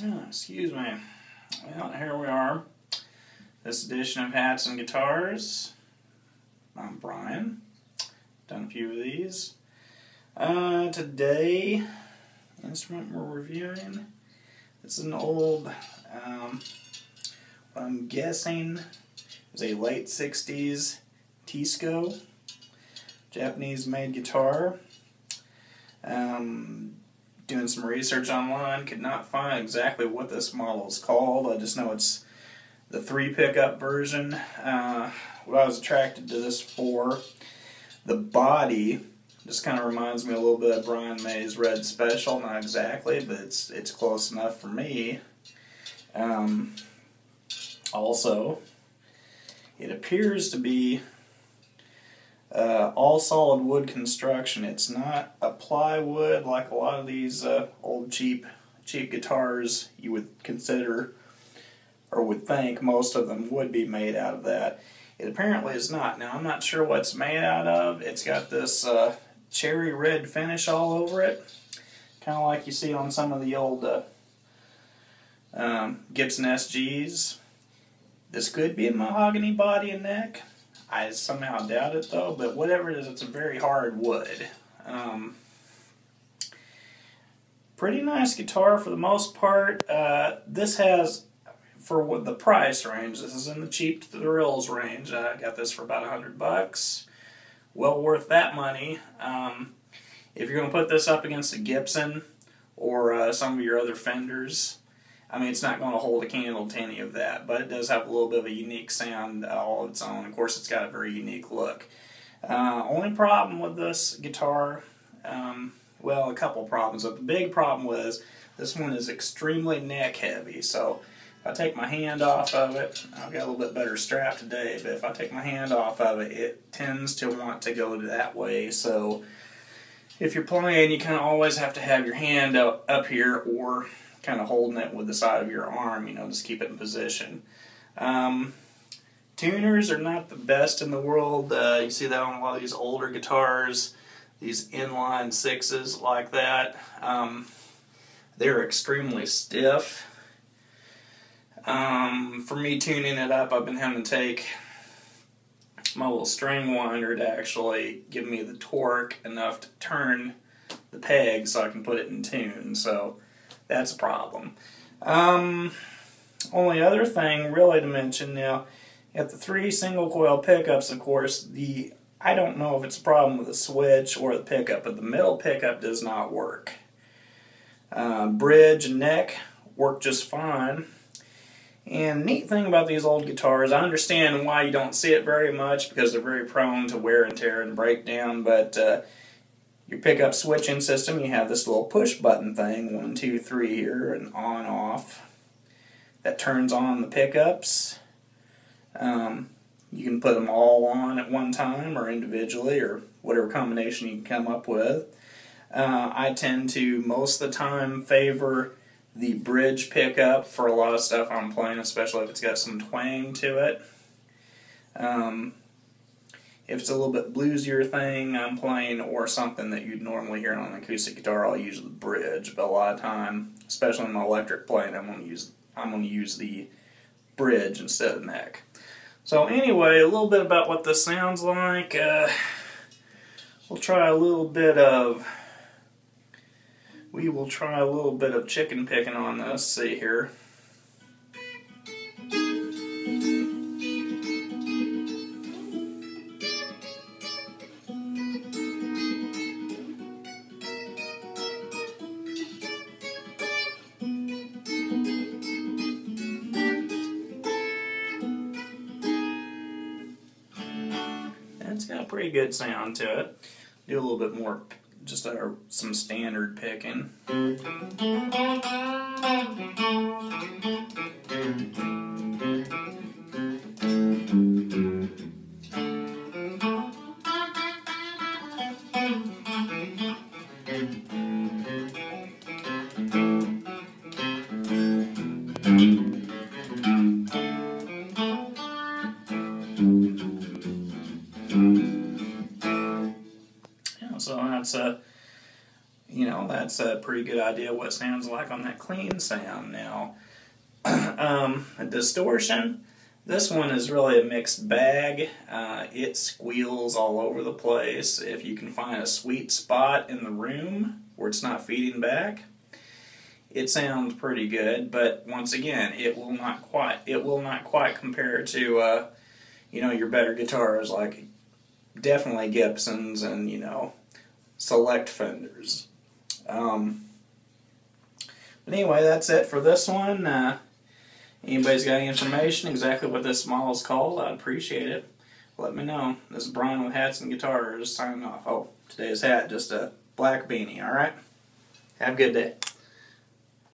Oh, excuse me. Well, here we are. This edition of Hats and Guitars. I'm Brian. Done a few of these. Today, the instrument we're reviewing. It's an old, I'm guessing it was a late 60s teisco, Japanese-made guitar. Doing some research online, could not find exactly what this model is called. I just know it's the 3 pickup version. What I was attracted to this for, the body just kind of reminds me a little bit of Brian May's Red Special. Not exactly, but it's close enough for me. Also, it appears to be all solid wood construction. It's not a plywood like a lot of these old cheap guitars you would consider or would think most of them would be made out of that. It apparently is not. Now, I'm not sure what's made out of. It's got this cherry red finish all over it, kind of like you see on some of the old Gibson SGs. This could be a mahogany body and neck. I somehow doubt it though, but whatever it is, it's a very hard wood. Pretty nice guitar for the most part. This has, for what the price range, this is in the cheap thrills range. I got this for about $100. Well worth that money. If you're going to put this up against a Gibson or some of your other Fenders, I mean, it's not going to hold a candle to any of that, but it does have a little bit of a unique sound all of its own. Of course, it's got a very unique look. Only problem with this guitar, well, a couple problems, but the big problem was this one is extremely neck heavy. So if I take my hand off of it, I've got a little bit better strap today, but if I take my hand off of it, it tends to want to go that way. So if you're playing, you kind of always have to have your hand up here or kind of holding it with the side of your arm, you know, just keep it in position. Tuners are not the best in the world. You see that on a lot of these older guitars, these inline 6s like that. They're extremely stiff. For me tuning it up, I've been having to take my little string winder to actually give me the torque enough to turn the peg so I can put it in tune. So that's a problem. Only other thing really to mention now, at the 3 single coil pickups, of course, I don't know if it's a problem with the switch or the pickup, but the middle pickup does not work. Bridge and neck work just fine. And neat thing about these old guitars, I understand why you don't see it very much because they're very prone to wear and tear and breakdown, but your pickup switching system, you have this little push button thing, 1, 2, 3 here, and on, off, that turns on the pickups. You can put them all on at one time or individually or whatever combination you can come up with. I tend to, most of the time, favor the bridge pickup for a lot of stuff I'm playing, especially if it's got some twang to it. If it's a little bit bluesier thing I'm playing or something that you'd normally hear on an acoustic guitar, I'll use the bridge. But a lot of time, especially in my electric playing, I'm going to use the bridge instead of the neck. So anyway, a little bit about what this sounds like. We will try a little bit of chicken picking on this. See here. It's got a pretty good sound to it. Do a little bit more, just some standard picking. Yeah, so that's that's a pretty good idea what it sounds like on that clean sound. Now, a distortion, this one is really a mixed bag. It squeals all over the place. If you can find a sweet spot in the room where it's not feeding back, it sounds pretty good. But once again, it will not quite compare to your better guitars, like definitely Gibsons and select Fenders. But anyway, that's it for this one. Anybody's got any information exactly what this model is called, I'd appreciate it. Let me know. This is Brian with Hats and Guitars signing off. Oh, today's hat, just a black beanie, alright? Have a good day.